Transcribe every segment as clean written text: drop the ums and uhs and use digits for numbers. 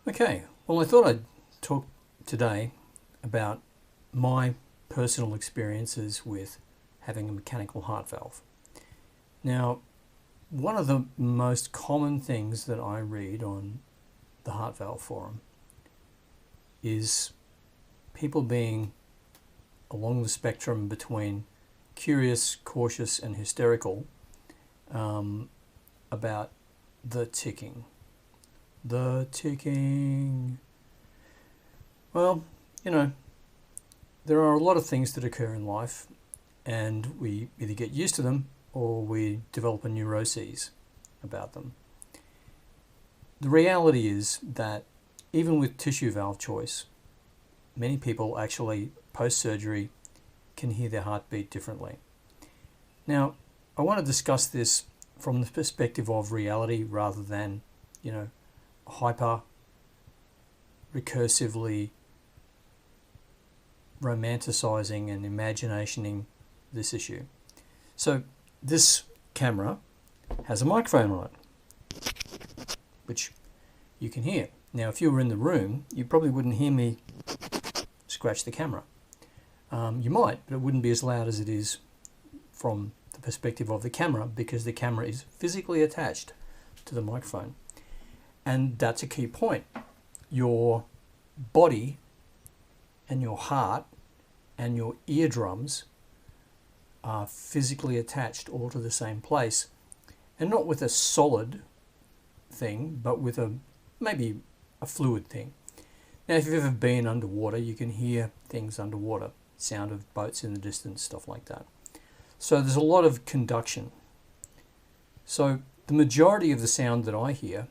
Okay, well, I thought I'd talk today about my personal experiences with having a mechanical heart valve. Now, one of the most common things that I read on the Heart Valve Forum is people being along the spectrum between curious, cautious, and hysterical about the ticking. The ticking. Well, there are a lot of things that occur in life, and we either get used to them or we develop a neuroses about them. The reality is that even with tissue valve choice, many people actually post-surgery can hear their heartbeat differently. Now, I want to discuss this from the perspective of reality rather than, hyper recursively romanticizing and imaginationing this issue. So this camera has a microphone on it, which you can hear. Now, if you were in the room, you probably wouldn't hear me scratch the camera. You might, but it wouldn't be as loud as it is from the perspective of the camera, because the camera is physically attached to the microphone. And that's a key point. Your body and your heart and your eardrums are physically attached all to the same place, and not with a solid thing, but with maybe a fluid thing. Now, if you've ever been underwater, you can hear things underwater, sound of boats in the distance, stuff like that. So there's a lot of conduction. So the majority of the sound that I hear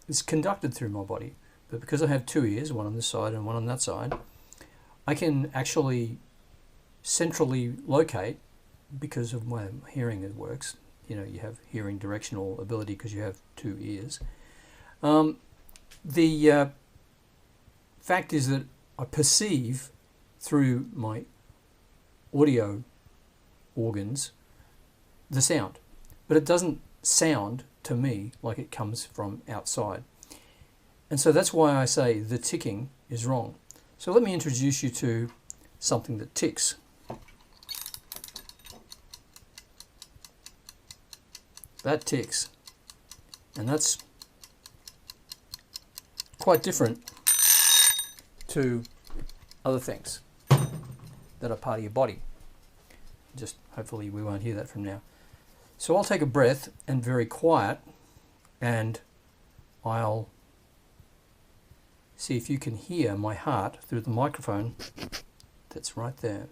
is conducted through my body. But because I have two ears, one on this side and one on that side, I can actually centrally locate, because of my hearing it works. You have hearing directional ability because you have two ears. The fact is that I perceive through my audio organs the sound, but it doesn't sound to me like it comes from outside. And so that's why I say the ticking is wrong. So let me introduce you to something that ticks. That ticks, and that's quite different to other things that are part of your body. Just hopefully we won't hear that from now. So I'll take a breath and very quiet, and I'll see if you can hear my heart through the microphone that's right there.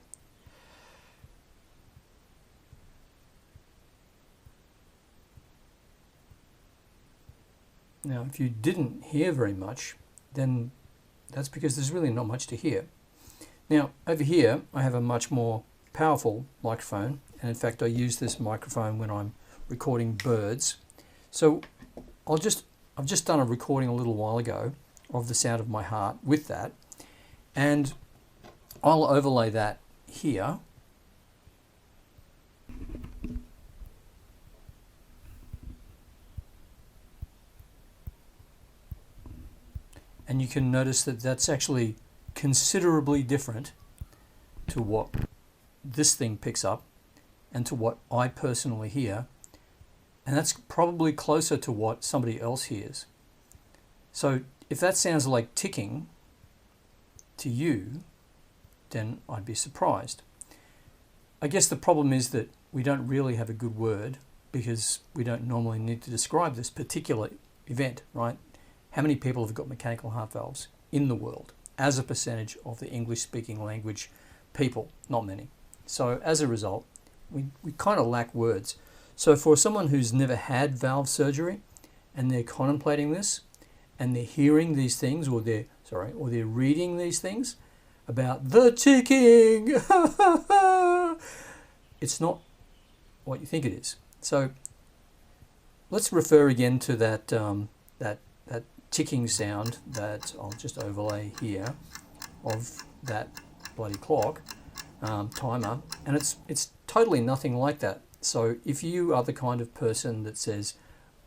Now, if you didn't hear very much, then that's because there's really not much to hear. Now, over here, I have a much more powerful microphone, and in fact, I use this microphone when I'm recording birds. So I've just done a recording a little while ago of the sound of my heart with that, and I'll overlay that here. And you can notice that that's actually considerably different to what this thing picks up and to what I personally hear. And that's probably closer to what somebody else hears. So if that sounds like ticking to you, then I'd be surprised. I guess the problem is that we don't really have a good word, because we don't normally need to describe this particular event, right? How many people have got mechanical heart valves in the world as a percentage of the English-speaking language people? Not many. So as a result, we kind of lack words. So for someone who's never had valve surgery and they're contemplating this and they're hearing these things, or they're reading these things about the ticking, it's not what you think it is. So let's refer again to that ticking sound that I'll just overlay here of that bloody clock timer, and it's totally nothing like that. So if you are the kind of person that says,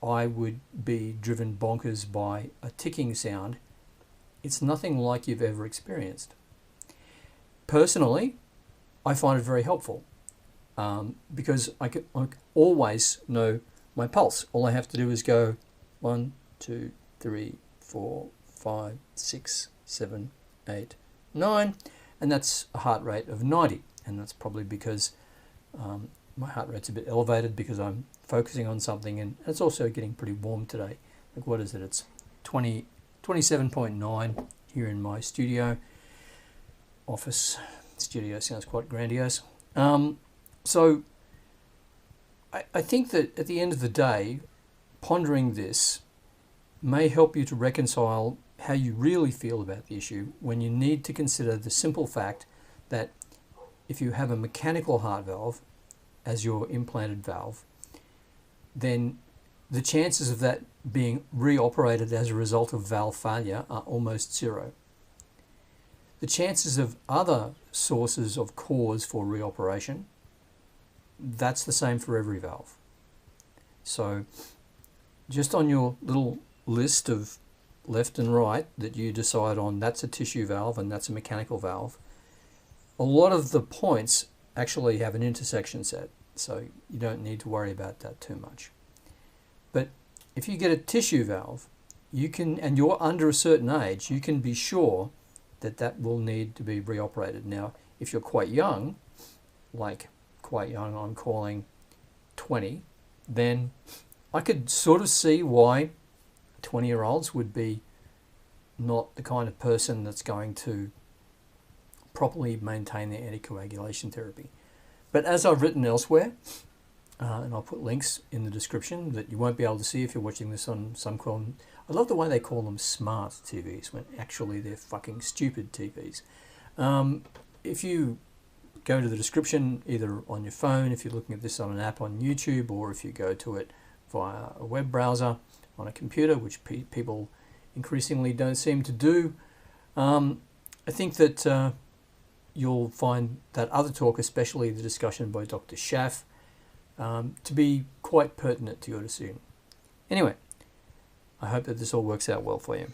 I would be driven bonkers by a ticking sound, it's nothing like you've ever experienced. Personally, I find it very helpful because I always know my pulse. All I have to do is go 1, 2, 3, 4, 5, 6, 7, 8, 9, and that's a heart rate of 90. And that's probably because my heart rate's a bit elevated because I'm focusing on something, and it's also getting pretty warm today. Like, what is it? It's 27.9 here in my studio. Office studio sounds quite grandiose. So I think that at the end of the day, pondering this may help you to reconcile how you really feel about the issue when you need to consider the simple fact that if you have a mechanical heart valve as your implanted valve, then the chances of that being reoperated as a result of valve failure are almost zero. The chances of other sources of cause for reoperation, that's the same for every valve. So just on your little list of left and right that you decide on, that's a tissue valve and that's a mechanical valve, a lot of the points actually have an intersection set, so you don't need to worry about that too much. But if you get a tissue valve, you can, and you're under a certain age, you can be sure that that will need to be reoperated. Now, if you're quite young, like quite young, I'm calling 20, then I could sort of see why 20-year-olds would be not the kind of person that's going to properly maintain their anticoagulation therapy. But as I've written elsewhere, and I'll put links in the description that you won't be able to see if you're watching this on some I love the way they call them smart TVs when actually they're fucking stupid TVs. If you go to the description, either on your phone, if you're looking at this on an app on YouTube, or if you go to it via a web browser on a computer, which people increasingly don't seem to do, I think that you'll find that other talk, especially the discussion by Dr. Schaff, to be quite pertinent to your decision. Anyway, I hope that this all works out well for you.